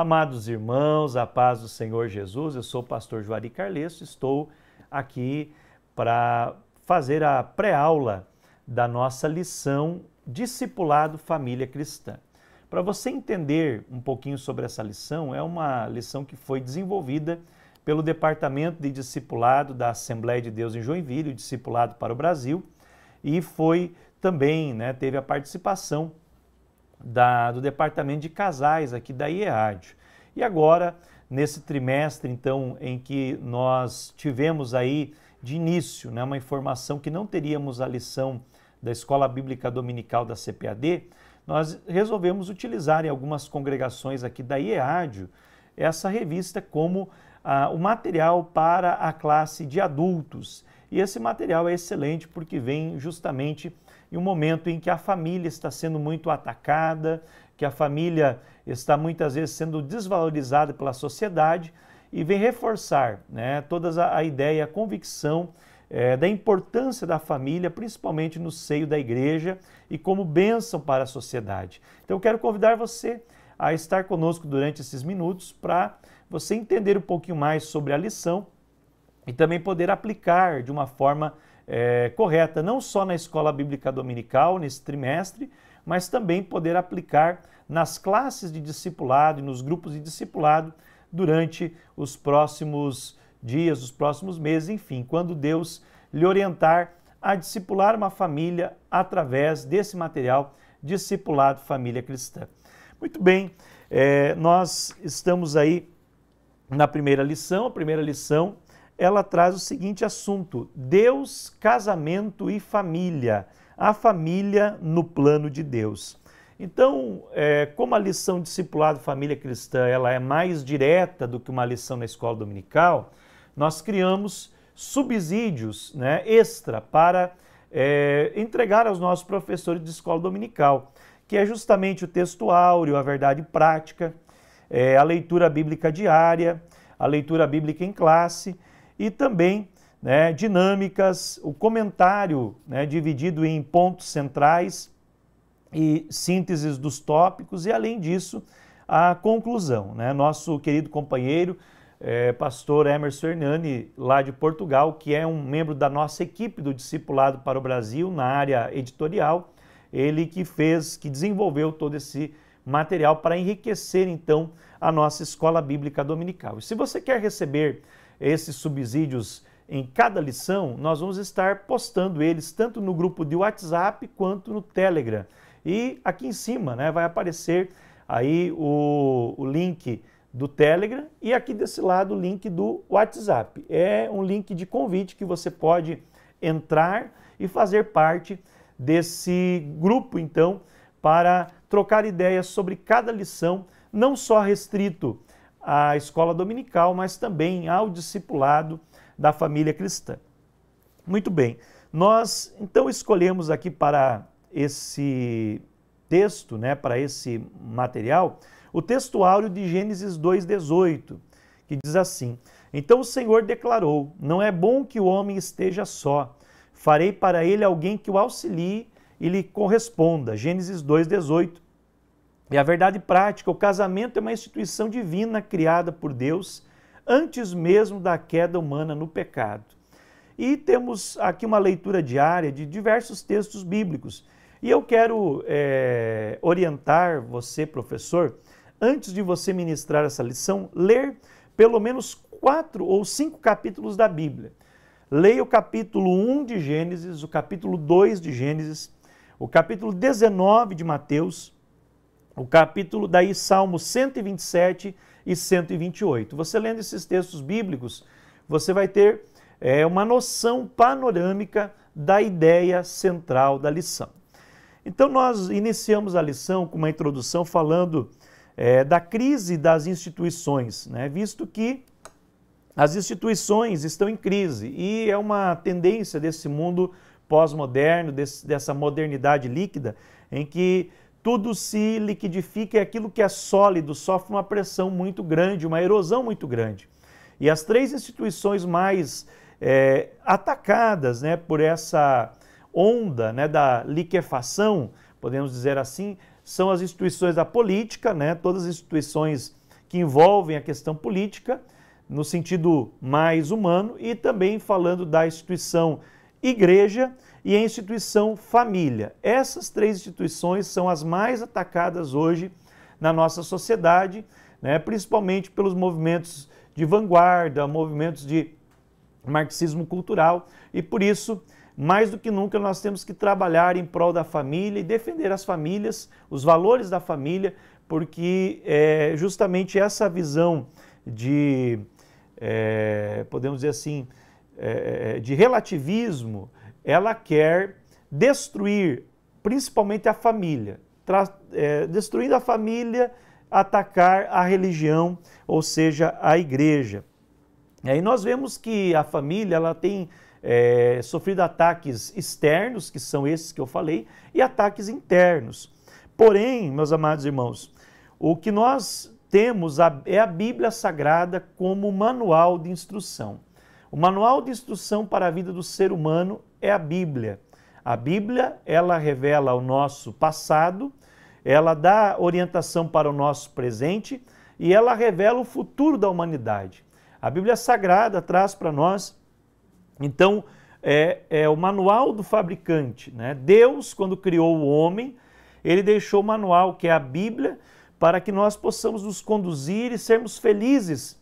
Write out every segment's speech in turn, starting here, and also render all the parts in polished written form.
Amados irmãos, a paz do Senhor Jesus, eu sou o pastor Juari Carlesso, estou aqui para fazer a pré-aula da nossa lição Discipulado Família Cristã. Para você entender um pouquinho sobre essa lição, é uma lição que foi desenvolvida pelo Departamento de Discipulado da Assembleia de Deus em Joinville, o Discipulado para o Brasil, e foi também, teve a participação do Departamento de Casais aqui da IEAD. E agora, nesse trimestre, então, em que nós tivemos aí de início, uma informação que não teríamos a lição da Escola Bíblica Dominical da CPAD, nós resolvemos utilizar em algumas congregações aqui da IEAD essa revista como o material para a classe de adultos. E esse material é excelente porque vem justamente em um momento em que a família está sendo muito atacada, que a família está muitas vezes sendo desvalorizada pela sociedade e vem reforçar toda a ideia, a convicção da importância da família, principalmente no seio da igreja e como bênção para a sociedade. Então eu quero convidar você a estar conosco durante esses minutos para você entender um pouquinho mais sobre a lição e também poder aplicar de uma forma correta, não só na Escola Bíblica Dominical, nesse trimestre, mas também poder aplicar nas classes de discipulado e nos grupos de discipulado durante os próximos dias, os próximos meses, enfim, quando Deus lhe orientar a discipular uma família através desse material Discipulado Família Cristã. Muito bem, nós estamos aí na primeira lição. A primeira lição ela traz o seguinte assunto: Deus, casamento e família, a família no plano de Deus. Então, como a lição Discipulado Família Cristã ela é mais direta do que uma lição na escola dominical, nós criamos subsídios extra para entregar aos nossos professores de escola dominical, que é justamente o texto áureo, a verdade prática, a leitura bíblica diária, a leitura bíblica em classe, e também dinâmicas, o comentário dividido em pontos centrais e sínteses dos tópicos, e além disso, a conclusão. Nosso querido companheiro, pastor Emerson Hernani, lá de Portugal, que é um membro da nossa equipe do Discipulado para o Brasil na área editorial, ele que desenvolveu todo esse material para enriquecer, então, a nossa escola bíblica dominical. E se você quer receber esses subsídios em cada lição, nós vamos estar postando eles tanto no grupo de WhatsApp quanto no Telegram. E aqui em cima vai aparecer aí o link do Telegram e aqui desse lado o link do WhatsApp. É um link de convite que você pode entrar e fazer parte desse grupo, então, para trocar ideias sobre cada lição, não só restrito à escola dominical, mas também ao discipulado da família cristã. Muito bem, nós então escolhemos aqui para esse texto, para esse material, o texto áureo de Gênesis 2,18, que diz assim: Então o Senhor declarou, não é bom que o homem esteja só, farei para ele alguém que o auxilie e lhe corresponda. Gênesis 2,18. E a verdade prática, o casamento é uma instituição divina criada por Deus antes mesmo da queda humana no pecado. E temos aqui uma leitura diária de diversos textos bíblicos. E eu quero orientar você, professor, antes de você ministrar essa lição, ler pelo menos 4 ou 5 capítulos da Bíblia. Leia o capítulo 1 de Gênesis, o capítulo 2 de Gênesis, o capítulo 19 de Mateus, o capítulo, daí Salmos 127 e 128. Você lendo esses textos bíblicos, você vai ter uma noção panorâmica da ideia central da lição. Então nós iniciamos a lição com uma introdução falando da crise das instituições, visto que as instituições estão em crise e é uma tendência desse mundo pós-moderno, dessa modernidade líquida, em que tudo se liquidifica e aquilo que é sólido sofre uma pressão muito grande, uma erosão muito grande. E as 3 instituições mais atacadas por essa onda da liquefação, podemos dizer assim, são as instituições da política, todas as instituições que envolvem a questão política, no sentido mais humano, e também falando da instituição igreja e a instituição família. Essas três instituições são as mais atacadas hoje na nossa sociedade, né, principalmente pelos movimentos de vanguarda, movimentos de marxismo cultural, e por isso, mais do que nunca, nós temos que trabalhar em prol da família e defender as famílias, os valores da família, porque justamente essa visão de, podemos dizer assim, de relativismo, ela quer destruir principalmente a família, destruindo a família, atacar a religião, ou seja, a igreja. E aí nós vemos que a família ela tem sofrido ataques externos, que são esses que eu falei, e ataques internos. Porém, meus amados irmãos, o que nós temos é a Bíblia Sagrada como manual de instrução. O manual de instrução para a vida do ser humano é a Bíblia. A Bíblia, ela revela o nosso passado, ela dá orientação para o nosso presente e ela revela o futuro da humanidade. A Bíblia Sagrada traz para nós, então, o manual do fabricante, né? Deus, quando criou o homem, ele deixou o manual, que é a Bíblia, para que nós possamos nos conduzir e sermos felizes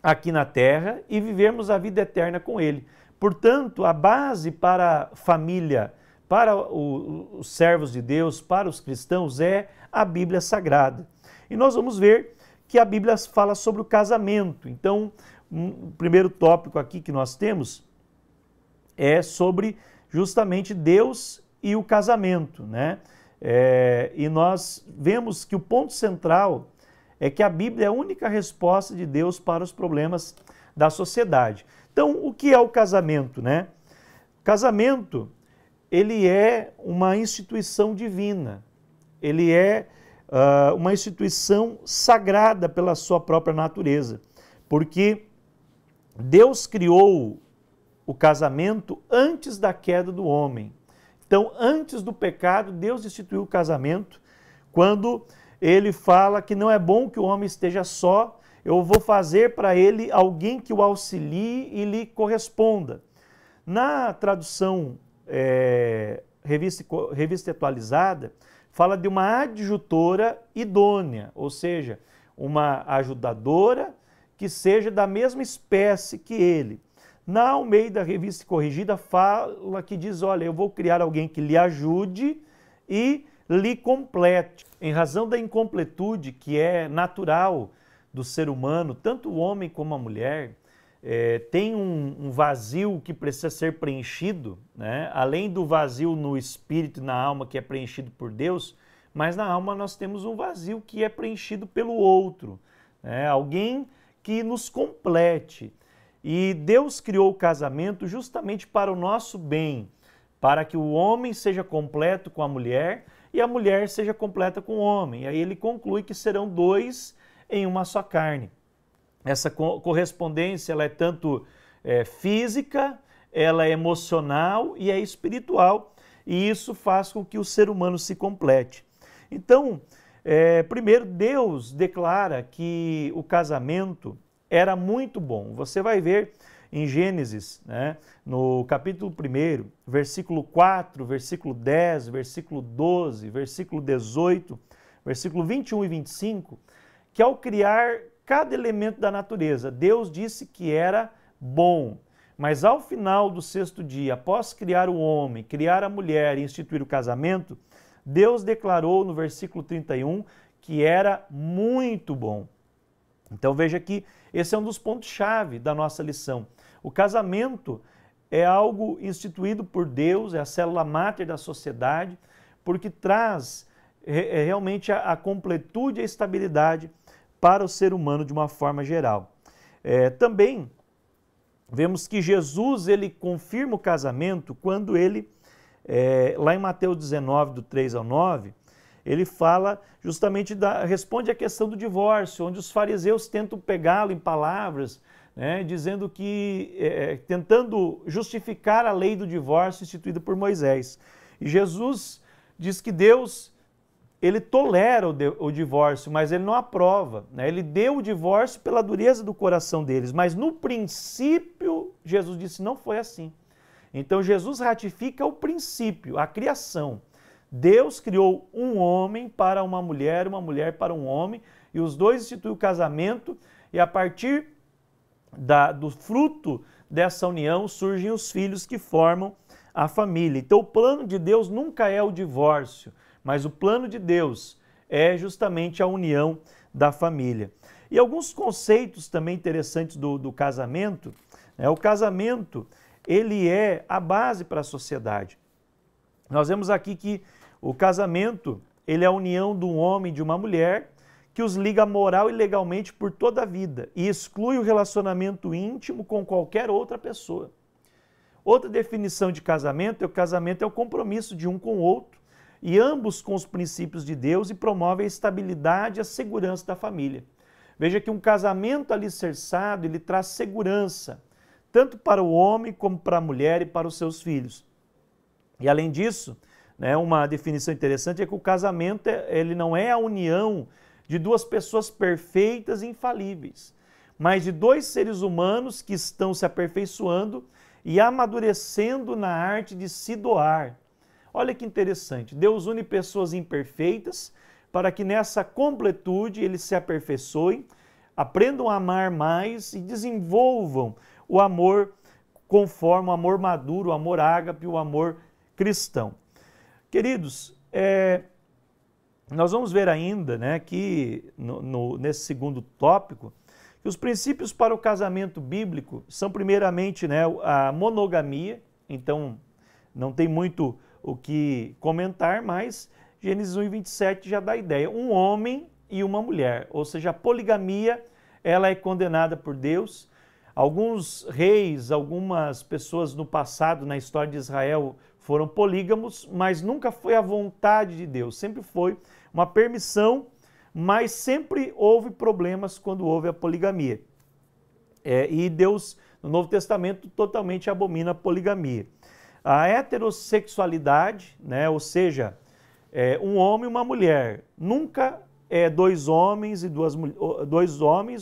aqui na terra e vivermos a vida eterna com ele. Portanto, a base para a família, para os servos de Deus, para os cristãos, é a Bíblia Sagrada. E nós vamos ver que a Bíblia fala sobre o casamento. Então, o primeiro tópico aqui que nós temos é sobre justamente Deus e o casamento, né? E nós vemos que o ponto central é que a Bíblia é a única resposta de Deus para os problemas da sociedade. Então, o que é o casamento, né? O casamento, ele é uma instituição divina, ele é uma instituição sagrada pela sua própria natureza, porque Deus criou o casamento antes da queda do homem. Então, antes do pecado, Deus instituiu o casamento, quando ele fala que não é bom que o homem esteja só, eu vou fazer para ele alguém que o auxilie e lhe corresponda. Na tradução revista atualizada, fala de uma adjutora idônea, ou seja, uma ajudadora que seja da mesma espécie que ele. Na Almeida Revista Corrigida fala que diz, olha, eu vou criar alguém que lhe ajude e lhe complete. Em razão da incompletude que é natural do ser humano, tanto o homem como a mulher, tem um vazio que precisa ser preenchido, né? Além do vazio no espírito e na alma que é preenchido por Deus, mas na alma nós temos um vazio que é preenchido pelo outro, né? Alguém que nos complete. E Deus criou o casamento justamente para o nosso bem, para que o homem seja completo com a mulher e a mulher seja completa com o homem. E aí ele conclui que serão dois em uma só carne. Essa correspondência ela é tanto física, ela é emocional e é espiritual, e isso faz com que o ser humano se complete. Então, primeiro, Deus declara que o casamento era muito bom. Você vai ver em Gênesis, né, no capítulo 1, versículo 4, versículo 10, versículo 12, versículo 18, versículo 21 e 25, que ao criar cada elemento da natureza, Deus disse que era bom. Mas ao final do 6º dia, após criar o homem, criar a mulher e instituir o casamento, Deus declarou no versículo 31 que era muito bom. Então veja que esse é um dos pontos-chave da nossa lição. O casamento é algo instituído por Deus, é a célula máter da sociedade, porque traz realmente a completude e a estabilidade para o ser humano de uma forma geral. Também vemos que Jesus ele confirma o casamento quando ele, lá em Mateus 19, do 3 ao 9, ele fala justamente, responde à questão do divórcio, onde os fariseus tentam pegá-lo em palavras, né, dizendo que, tentando justificar a lei do divórcio instituída por Moisés. E Jesus diz que Deus, ele tolera o divórcio, mas ele não aprova, né? Ele deu o divórcio pela dureza do coração deles, mas no princípio, Jesus disse, não foi assim. Então Jesus ratifica o princípio, a criação. Deus criou um homem para uma mulher para um homem, e os dois instituem o casamento, e a partir do fruto dessa união surgem os filhos que formam a família. Então o plano de Deus nunca é o divórcio, mas o plano de Deus é justamente a união da família. E alguns conceitos também interessantes do casamento, né? O casamento, ele é a base para a sociedade. Nós vemos aqui que o casamento, ele é a união de um homem e de uma mulher que os liga moral e legalmente por toda a vida e exclui o relacionamento íntimo com qualquer outra pessoa. Outra definição de casamento é: o casamento é o compromisso de um com o outro e ambos com os princípios de Deus, e promove a estabilidade e a segurança da família. Veja que um casamento alicerçado, ele traz segurança, tanto para o homem como para a mulher e para os seus filhos. E além disso, né, uma definição interessante é que o casamento ele não é a união de duas pessoas perfeitas e infalíveis, mas de dois seres humanos que estão se aperfeiçoando e amadurecendo na arte de se doar. Olha que interessante, Deus une pessoas imperfeitas para que nessa completude eles se aperfeiçoem, aprendam a amar mais e desenvolvam o amor conforme o amor maduro, o amor ágape, o amor cristão. Queridos, nós vamos ver ainda, né, que nesse segundo tópico, que os princípios para o casamento bíblico são primeiramente, né, a monogamia. Então não tem muito o que comentar, mas Gênesis 1:27 já dá a ideia, um homem e uma mulher, ou seja, a poligamia, ela é condenada por Deus. Alguns reis, algumas pessoas no passado, na história de Israel, foram polígamos, mas nunca foi a vontade de Deus, sempre foi uma permissão, mas sempre houve problemas quando houve a poligamia. E Deus, no Novo Testamento, totalmente abomina a poligamia. A heterossexualidade, né, ou seja, um homem e uma mulher, nunca é dois homens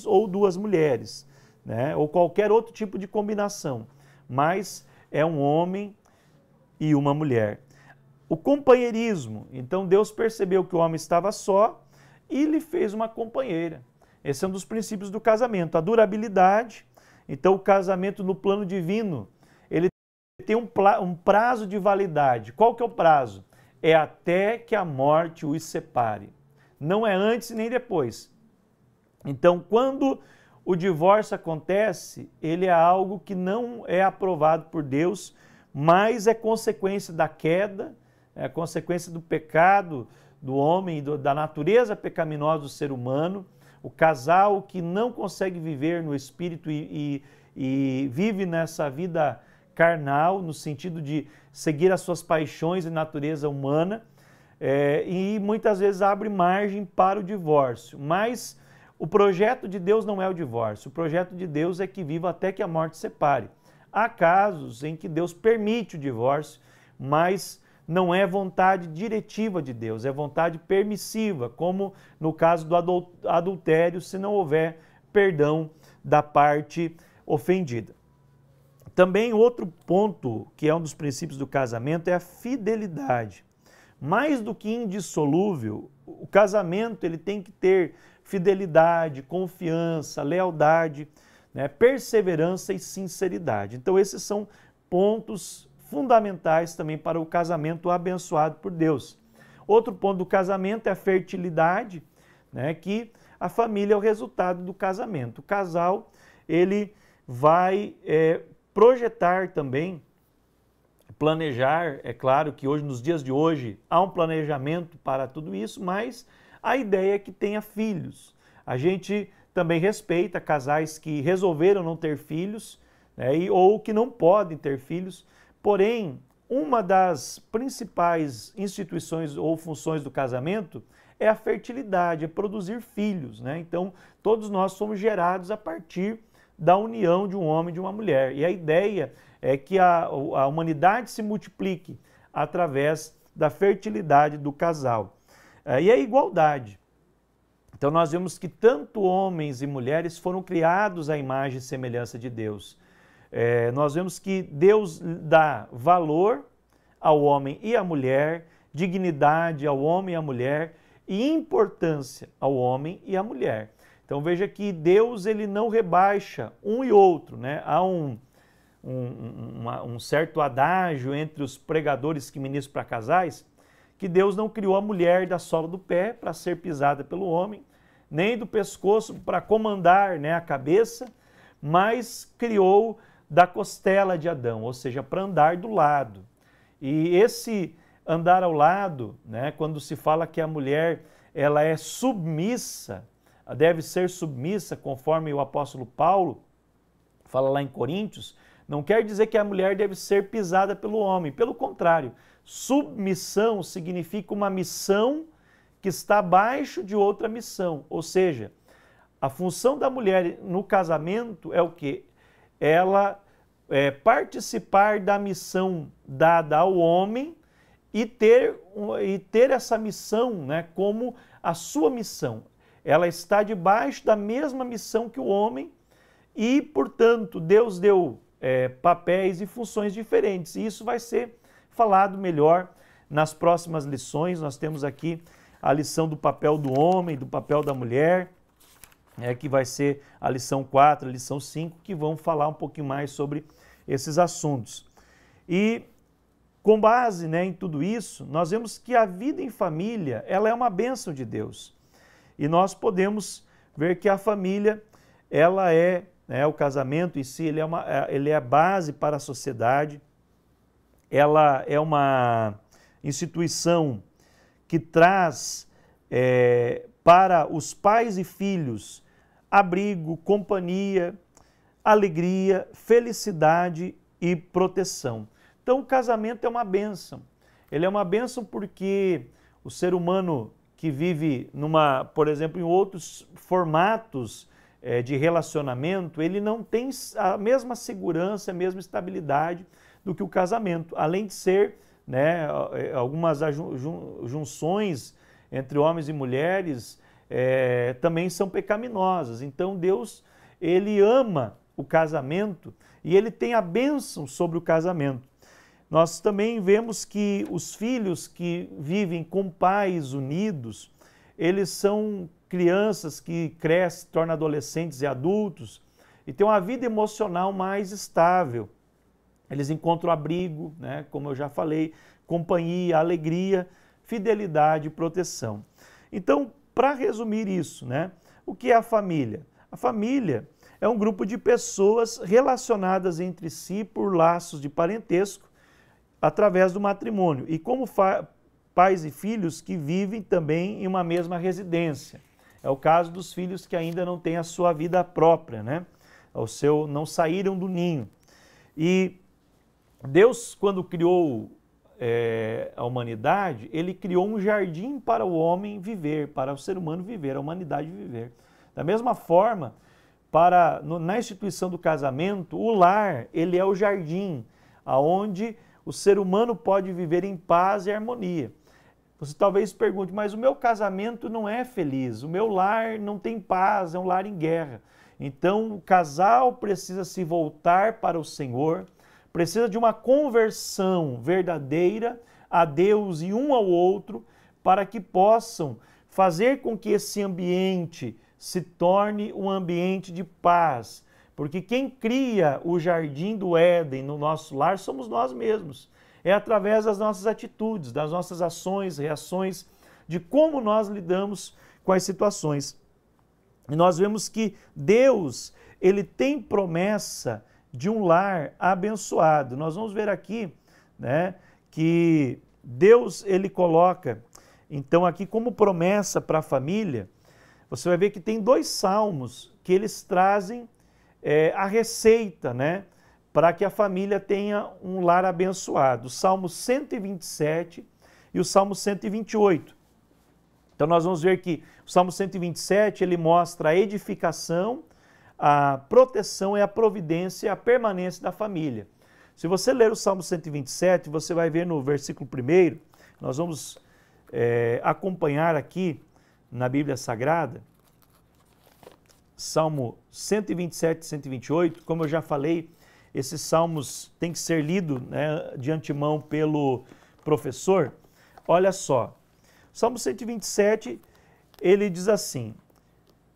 ou duas mulheres, né, ou qualquer outro tipo de combinação, mas é um homem e uma mulher. O companheirismo, então Deus percebeu que o homem estava só e lhe fez uma companheira. Esse é um dos princípios do casamento. A durabilidade, então o casamento no plano divino, ele tem um prazo de validade. Qual que é o prazo? É até que a morte os separe. Não é antes nem depois. Então, quando o divórcio acontece, ele é algo que não é aprovado por Deus, mas é consequência da queda, é consequência do pecado do homem, da natureza pecaminosa do ser humano. O casal que não consegue viver no espírito e vive nessa vida carnal, no sentido de seguir as suas paixões e natureza humana, e muitas vezes abre margem para o divórcio. Mas o projeto de Deus não é o divórcio, o projeto de Deus é que viva até que a morte separe. Há casos em que Deus permite o divórcio, mas não é vontade diretiva de Deus, é vontade permissiva, como no caso do adultério, se não houver perdão da parte ofendida. Também outro ponto, que é um dos princípios do casamento, é a fidelidade. Mais do que indissolúvel, o casamento ele tem que ter fidelidade, confiança, lealdade, né, perseverança e sinceridade. Então esses são pontos fundamentais também para o casamento abençoado por Deus. Outro ponto do casamento é a fertilidade, né, que a família é o resultado do casamento. O casal ele vai projetar também, planejar. É claro que hoje, nos dias de hoje, há um planejamento para tudo isso, mas a ideia é que tenha filhos. A gente também respeita casais que resolveram não ter filhos, né, ou que não podem ter filhos. Porém, uma das principais instituições ou funções do casamento é a fertilidade, é produzir filhos, né? Então, todos nós somos gerados a partir da união de um homem e de uma mulher. E a ideia é que a humanidade se multiplique através da fertilidade do casal. e a igualdade. Então nós vemos que tanto homens e mulheres foram criados à imagem e semelhança de Deus. Nós vemos que Deus dá valor ao homem e à mulher, dignidade ao homem e à mulher e importância ao homem e à mulher. Então veja que Deus ele não rebaixa um e outro, né? Há um certo adágio entre os pregadores que ministram para casais, que Deus não criou a mulher da sola do pé para ser pisada pelo homem, nem do pescoço para comandar, né, a cabeça, mas criou da costela de Adão, ou seja, para andar do lado. E esse andar ao lado, né, quando se fala que a mulher ela é submissa, deve ser submissa, conforme o apóstolo Paulo fala lá em Coríntios, não quer dizer que a mulher deve ser pisada pelo homem. Pelo contrário, submissão significa uma missão que está abaixo de outra missão. Ou seja, a função da mulher no casamento é o quê? Ela participar da missão dada ao homem e ter essa missão, né, como a sua missão. Ela está debaixo da mesma missão que o homem e, portanto, Deus deu papéis e funções diferentes. E isso vai ser falado melhor nas próximas lições. Nós temos aqui a lição do papel do homem, do papel da mulher, que vai ser a lição 4, a lição 5, que vão falar um pouquinho mais sobre esses assuntos. E com base, né, em tudo isso, nós vemos que a vida em família ela é uma bênção de Deus. E nós podemos ver que a família, ela o casamento em si, ele é a base para a sociedade, ela é uma instituição que traz para os pais e filhos abrigo, companhia, alegria, felicidade e proteção. Então o casamento é uma bênção. Ele é uma bênção porque o ser humano que vive por exemplo, em outros formatos de relacionamento, ele não tem a mesma segurança, a mesma estabilidade do que o casamento, além de ser, né, algumas junções entre homens e mulheres também são pecaminosas. Então Deus, ele ama o casamento e ele tem a bênção sobre o casamento. Nós também vemos que os filhos que vivem com pais unidos, eles são crianças que crescem, tornam adolescentes e adultos e têm uma vida emocional mais estável. Eles encontram abrigo, né, como eu já falei, companhia, alegria, fidelidade e proteção. Então, para resumir isso, né, o que é a família? A família é um grupo de pessoas relacionadas entre si por laços de parentesco através do matrimônio e como pais e filhos que vivem também em uma mesma residência. É o caso dos filhos que ainda não têm a sua vida própria, né? Não saíram do ninho. E Deus, quando criou a humanidade, ele criou um jardim para o homem viver, para o ser humano viver, a humanidade viver. Da mesma forma, na instituição do casamento, o lar, ele é o jardim, onde o ser humano pode viver em paz e harmonia. Você talvez pergunte, mas o meu casamento não é feliz, o meu lar não tem paz, é um lar em guerra. Então o casal precisa se voltar para o Senhor, precisa de uma conversão verdadeira a Deus e um ao outro, para que possam fazer com que esse ambiente se torne um ambiente de paz. Porque quem cria o jardim do Éden no nosso lar somos nós mesmos. É através das nossas atitudes, das nossas ações, reações, de como nós lidamos com as situações. E nós vemos que Deus, ele tem promessa de um lar abençoado. Nós vamos ver aqui, né, que Deus, ele coloca, então aqui como promessa para a família, você vai ver que tem 2 salmos que eles trazem a receita, né, para que a família tenha um lar abençoado. O Salmo 127 e o Salmo 128. Então nós vamos ver que o Salmo 127, ele mostra a edificação, a proteção e a providência e a permanência da família. Se você ler o Salmo 127, você vai ver no versículo 1, nós vamos acompanhar aqui na Bíblia Sagrada, Salmo 127 e 128, como eu já falei, esses salmos têm que ser lidos, né, de antemão pelo professor. Olha só, Salmo 127, ele diz assim: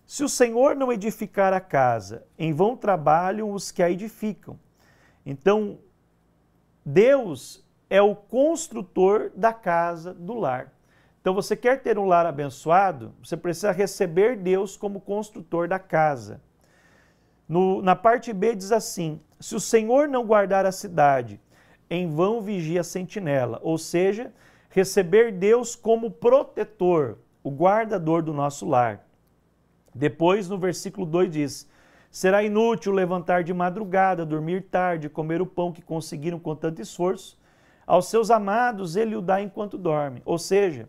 se o Senhor não edificar a casa, em vão trabalham os que a edificam. Então, Deus é o construtor da casa, do lar. Então, você quer ter um lar abençoado, você precisa receber Deus como construtor da casa. Na parte B diz assim: se o Senhor não guardar a cidade, em vão vigia a sentinela. Ou seja, receber Deus como protetor, o guardador do nosso lar. Depois, no versículo 2 diz: será inútil levantar de madrugada, dormir tarde, comer o pão que conseguiram com tanto esforço. Aos seus amados ele o dá enquanto dorme. Ou seja,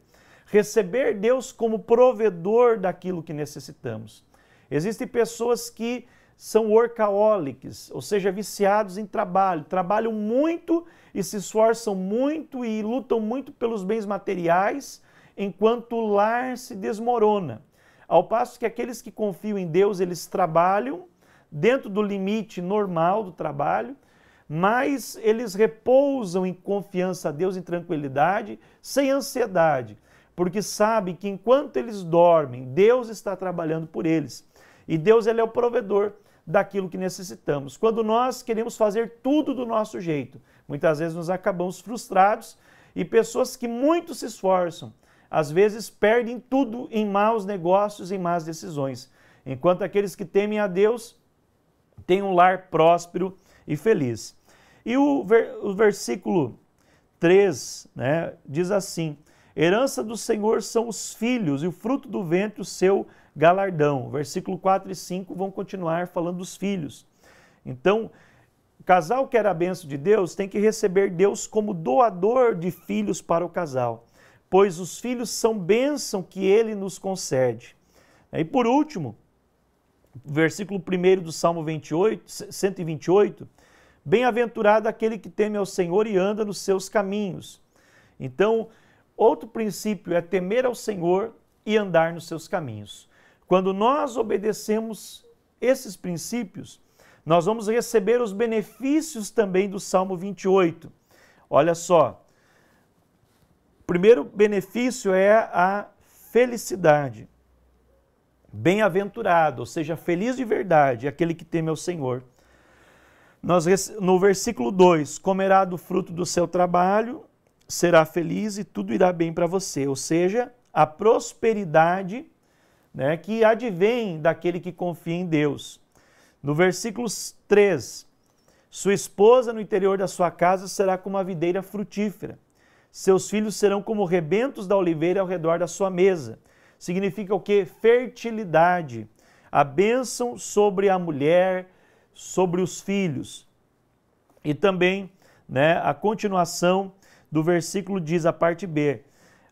receber Deus como provedor daquilo que necessitamos. Existem pessoas que são workaholics, ou seja, viciados em trabalho, trabalham muito e se esforçam muito e lutam muito pelos bens materiais, enquanto o lar se desmorona. Ao passo que aqueles que confiam em Deus, eles trabalham dentro do limite normal do trabalho, mas eles repousam em confiança a Deus, em tranquilidade, sem ansiedade, porque sabem que enquanto eles dormem, Deus está trabalhando por eles. E Deus, ele é o provedor daquilo que necessitamos. Quando nós queremos fazer tudo do nosso jeito, muitas vezes nos acabamos frustrados e pessoas que muito se esforçam, às vezes perdem tudo em maus negócios, em más decisões, enquanto aqueles que temem a Deus têm um lar próspero e feliz. E o versículo 3, né, diz assim: herança do Senhor são os filhos, e o fruto do ventre o seu galardão. Versículo 4 e 5 vão continuar falando dos filhos. Então, o casal que era a bênção de Deus tem que receber Deus como doador de filhos para o casal, pois os filhos são bênção que ele nos concede. E por último, versículo 1 do Salmo 128, bem-aventurado aquele que teme ao Senhor e anda nos seus caminhos. Então, outro princípio é temer ao Senhor e andar nos seus caminhos. Quando nós obedecemos esses princípios, nós vamos receber os benefícios também do Salmo 28. Olha só, o primeiro benefício é a felicidade. Bem-aventurado, ou seja, feliz de verdade, aquele que teme ao Senhor. No versículo 2, comerá do fruto do seu trabalho, será feliz e tudo irá bem para você. Ou seja, a prosperidade, né, que advém daquele que confia em Deus. No versículo 3, sua esposa no interior da sua casa será como a videira frutífera. Seus filhos serão como rebentos da oliveira ao redor da sua mesa. Significa o quê? Fertilidade. A bênção sobre a mulher, sobre os filhos. E também, né, a continuação do versículo diz, a parte B,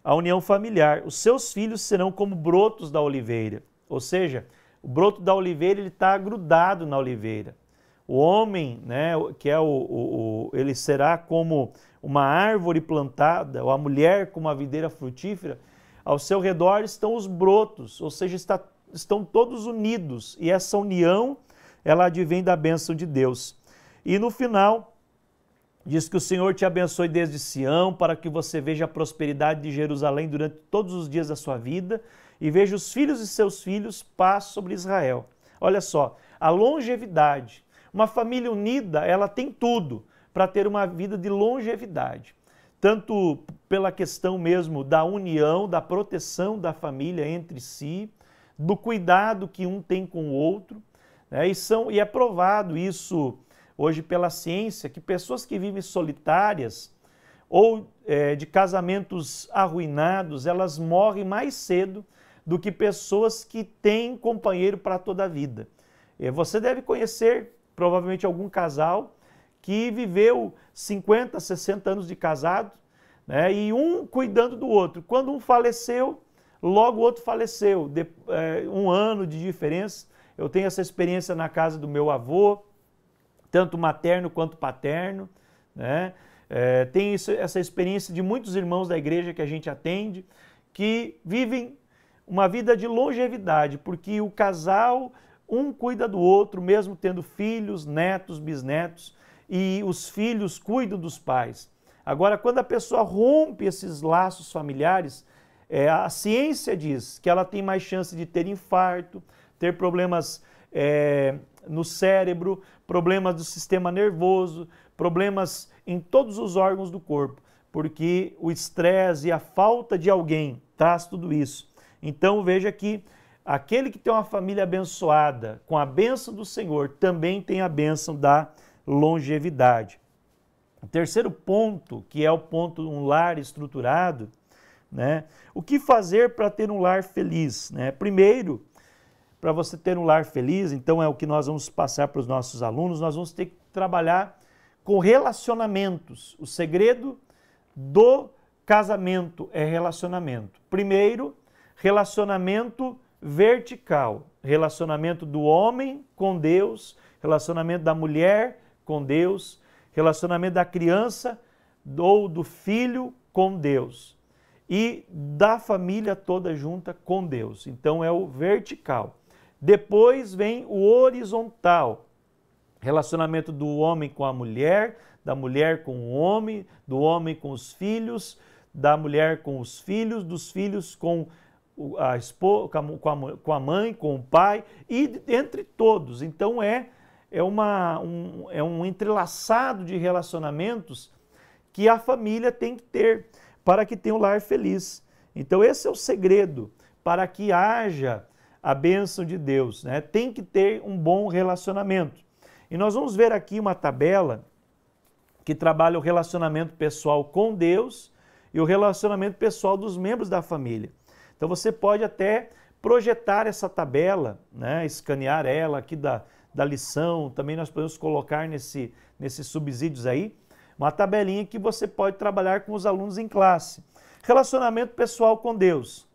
a união familiar. Os seus filhos serão como brotos da oliveira. Ou seja, o broto da oliveira ele está grudado na oliveira. O homem, né, que é ele será como uma árvore plantada, ou a mulher como uma videira frutífera. Ao seu redor estão os brotos, ou seja, estão todos unidos. E essa união, ela advém da bênção de Deus. E no final, diz que o Senhor te abençoe desde Sião, para que você veja a prosperidade de Jerusalém durante todos os dias da sua vida, e veja os filhos de seus filhos, paz sobre Israel. Olha só, a longevidade. Uma família unida, ela tem tudo para ter uma vida de longevidade. Tanto pela questão mesmo da união, da proteção da família entre si, do cuidado que um tem com o outro, né? E é provado isso hoje pela ciência, que pessoas que vivem solitárias ou de casamentos arruinados, elas morrem mais cedo do que pessoas que têm companheiro para toda a vida. Você deve conhecer provavelmente algum casal que viveu 50, 60 anos de casado, né, e um cuidando do outro. Quando um faleceu, logo o outro faleceu. Um ano de diferença. Eu tenho essa experiência na casa do meu avô, tanto materno quanto paterno, né? Tem essa experiência de muitos irmãos da igreja que a gente atende, que vivem uma vida de longevidade, porque o casal, um cuida do outro, mesmo tendo filhos, netos, bisnetos, e os filhos cuidam dos pais. Agora, quando a pessoa rompe esses laços familiares, a ciência diz que ela tem mais chance de ter infarto, ter problemas no cérebro, problemas do sistema nervoso, problemas em todos os órgãos do corpo, porque o estresse e a falta de alguém traz tudo isso. Então veja que aquele que tem uma família abençoada, com a bênção do Senhor, também tem a bênção da longevidade. O terceiro ponto, que é o ponto um lar estruturado, né? O que fazer para ter um lar feliz, né? Primeiro, para você ter um lar feliz, então é o que nós vamos passar para os nossos alunos, nós vamos ter que trabalhar com relacionamentos. O segredo do casamento é relacionamento. Primeiro, relacionamento vertical, relacionamento do homem com Deus, relacionamento da mulher com Deus, relacionamento da criança ou do filho com Deus e da família toda junta com Deus. Então é o vertical. Depois vem o horizontal, relacionamento do homem com a mulher, da mulher com o homem, do homem com os filhos, da mulher com os filhos, dos filhos com a esposa, com a mãe, com o pai e entre todos. Então é um entrelaçado de relacionamentos que a família tem que ter para que tenha um lar feliz. Então esse é o segredo para que haja a bênção de Deus, né? Tem que ter um bom relacionamento. E nós vamos ver aqui uma tabela que trabalha o relacionamento pessoal com Deus e o relacionamento pessoal dos membros da família. Então você pode até projetar essa tabela, né? Escanear ela aqui da lição, também nós podemos colocar nesses subsídios aí, uma tabelinha que você pode trabalhar com os alunos em classe. Relacionamento pessoal com Deus.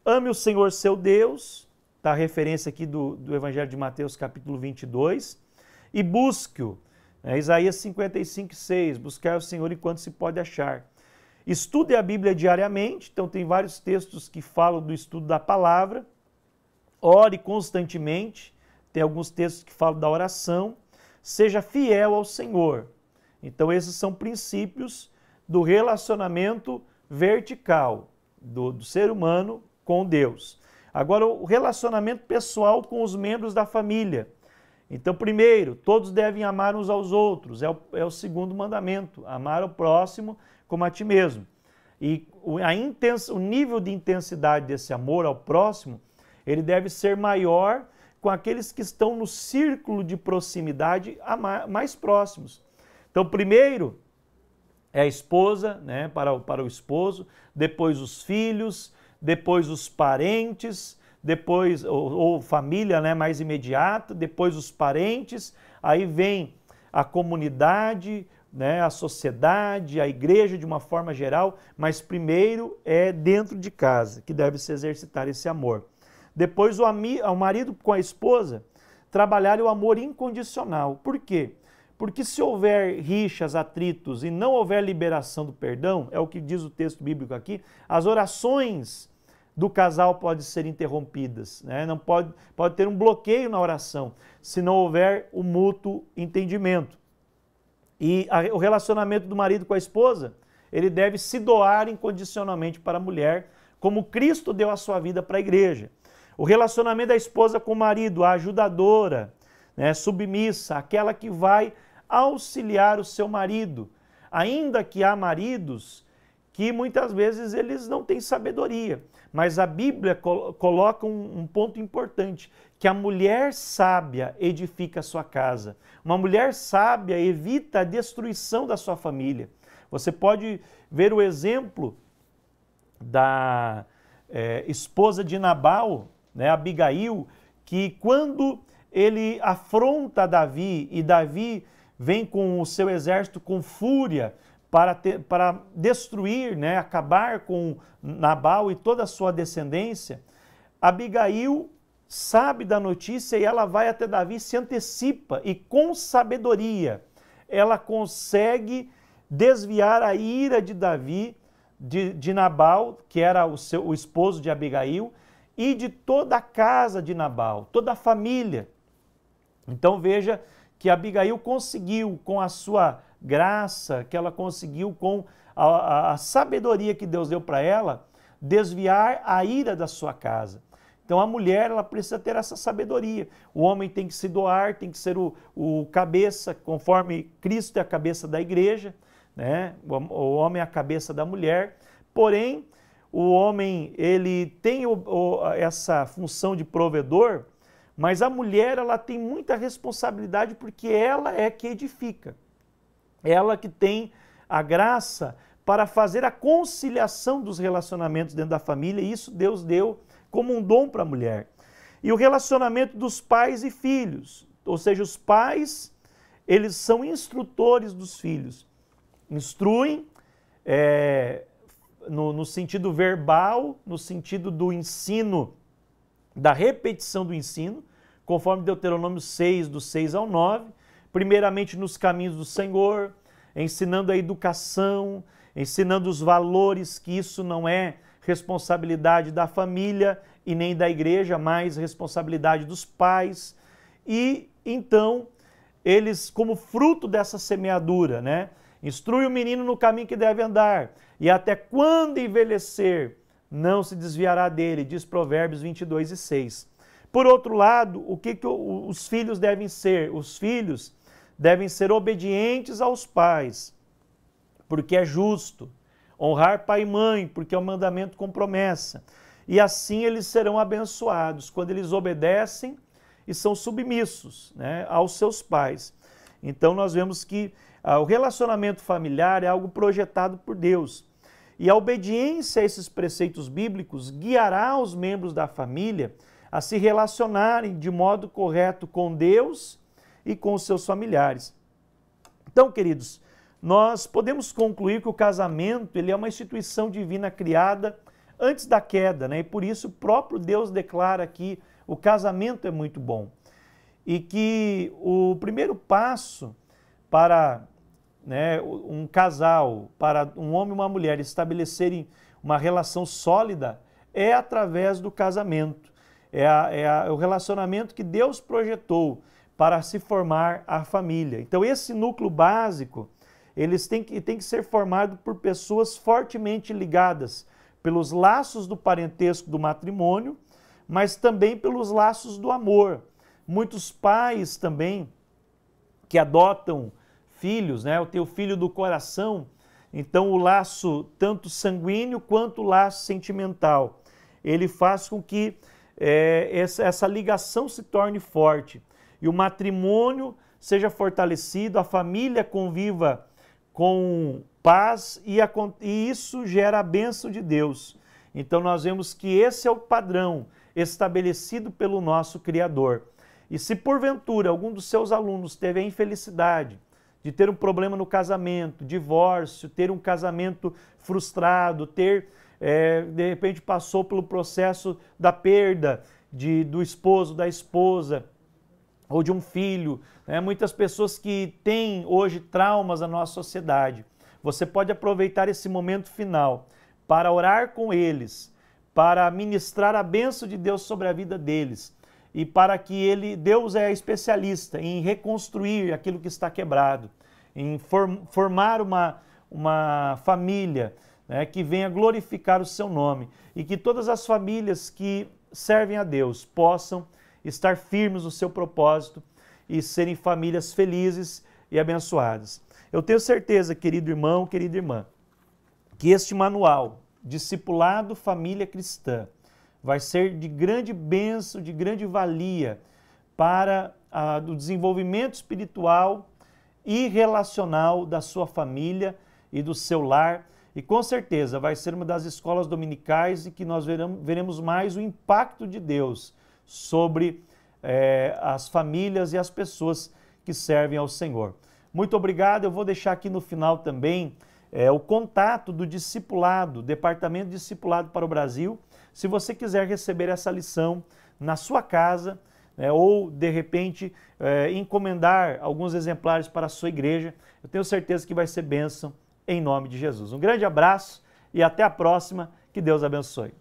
Ame o Senhor seu Deus, está a referência aqui do Evangelho de Mateus capítulo 22, e busque-o. Isaías 55:6, buscar o Senhor enquanto se pode achar. Estude a Bíblia diariamente, então tem vários textos que falam do estudo da palavra. Ore constantemente, tem alguns textos que falam da oração. Seja fiel ao Senhor. Então esses são princípios do relacionamento vertical do ser humano com Deus. Agora o relacionamento pessoal com os membros da família. Então, primeiro, todos devem amar uns aos outros, é o segundo mandamento, amar o próximo como a ti mesmo. E o nível de intensidade desse amor ao próximo, ele deve ser maior com aqueles que estão no círculo de proximidade mais próximos. Então, primeiro é a esposa, né, para o esposo, depois os filhos, depois os parentes, depois ou família, né, mais imediata, depois os parentes, aí vem a comunidade, né, a sociedade, a igreja de uma forma geral, mas primeiro é dentro de casa que deve se exercitar esse amor. Depois o marido com a esposa trabalhar o amor incondicional. Por quê? Porque se houver rixas, atritos e não houver liberação do perdão, é o que diz o texto bíblico aqui, as orações do casal podem ser interrompidas, né? Não pode ter um bloqueio na oração, se não houver o mútuo entendimento. E o relacionamento do marido com a esposa, ele deve se doar incondicionalmente para a mulher, como Cristo deu a sua vida para a igreja. O relacionamento da esposa com o marido, a ajudadora, né, submissa, aquela que vai auxiliar o seu marido, ainda que há maridos que muitas vezes eles não têm sabedoria. Mas a Bíblia coloca um ponto importante, que a mulher sábia edifica a sua casa. Uma mulher sábia evita a destruição da sua família. Você pode ver o exemplo da esposa de Nabal, né, Abigail, que quando ele afronta Davi e Davi vem com o seu exército com fúria para destruir, né, acabar com Nabal e toda a sua descendência, Abigail sabe da notícia e ela vai até Davi, se antecipa e com sabedoria ela consegue desviar a ira de Davi, de Nabal, que era o esposo de Abigail, e de toda a casa de Nabal, toda a família. Então veja que Abigail conseguiu, com a sua graça, que ela conseguiu com a sabedoria que Deus deu para ela, desviar a ira da sua casa. Então a mulher, ela precisa ter essa sabedoria. O homem tem que se doar, tem que ser o cabeça, conforme Cristo é a cabeça da igreja, né? O homem é a cabeça da mulher. Porém, o homem, ele tem essa função de provedor, mas a mulher, ela tem muita responsabilidade porque ela é que edifica. Ela que tem a graça para fazer a conciliação dos relacionamentos dentro da família, e isso Deus deu como um dom para a mulher. E o relacionamento dos pais e filhos, ou seja, os pais, eles são instrutores dos filhos. Instruem no sentido verbal, no sentido do ensino, da repetição do ensino, conforme Deuteronômio 6, do 6 ao 9, primeiramente nos caminhos do Senhor, ensinando a educação, ensinando os valores, que isso não é responsabilidade da família e nem da igreja, mas responsabilidade dos pais. E então, eles, como fruto dessa semeadura, né, instrui o menino no caminho que deve andar, e até quando envelhecer, não se desviará dele, diz Provérbios 22 e 6. Por outro lado, o que os filhos devem ser? Os filhos devem ser obedientes aos pais, porque é justo. Honrar pai e mãe, porque é um mandamento com promessa. E assim eles serão abençoados, quando eles obedecem e são submissos, né, aos seus pais. Então nós vemos que o relacionamento familiar é algo projetado por Deus. E a obediência a esses preceitos bíblicos guiará os membros da família a se relacionarem de modo correto com Deus e com os seus familiares. Então, queridos, nós podemos concluir que o casamento, ele é uma instituição divina criada antes da queda, né? E por isso o próprio Deus declara que o casamento é muito bom. E que o primeiro passo para, né, um casal, para um homem e uma mulher estabelecerem uma relação sólida é através do casamento. É o relacionamento que Deus projetou para se formar a família. Então esse núcleo básico, eles têm que ser formado por pessoas fortemente ligadas pelos laços do parentesco do matrimônio, mas também pelos laços do amor. Muitos pais também que adotam filhos, né? Eu tenho o filho do coração, então o laço tanto sanguíneo quanto o laço sentimental, ele faz com que essa ligação se torne forte e o matrimônio seja fortalecido, a família conviva com paz e isso gera a bênção de Deus. Então nós vemos que esse é o padrão estabelecido pelo nosso Criador. E se porventura algum dos seus alunos teve a infelicidade de ter um problema no casamento, divórcio, ter um casamento frustrado, de repente passou pelo processo da perda do esposo, da esposa, ou de um filho, né? Muitas pessoas que têm hoje traumas na nossa sociedade. Você pode aproveitar esse momento final para orar com eles, para ministrar a bênção de Deus sobre a vida deles e para que Deus é especialista em reconstruir aquilo que está quebrado, em formar uma família, né, que venha glorificar o seu nome e que todas as famílias que servem a Deus possam estar firmes no seu propósito e serem famílias felizes e abençoadas. Eu tenho certeza, querido irmão, querida irmã, que este manual, Discipulado Família Cristã, vai ser de grande bênção, de grande valia para o desenvolvimento espiritual e relacional da sua família e do seu lar. E com certeza vai ser uma das escolas dominicais em que nós veremos mais o impacto de Deus sobre as famílias e as pessoas que servem ao Senhor. Muito obrigado. Eu vou deixar aqui no final também o contato do discipulado, Departamento de Discipulado para o Brasil. Se você quiser receber essa lição na sua casa, ou de repente encomendar alguns exemplares para a sua igreja, eu tenho certeza que vai ser bênção em nome de Jesus. Um grande abraço e até a próxima. Que Deus abençoe.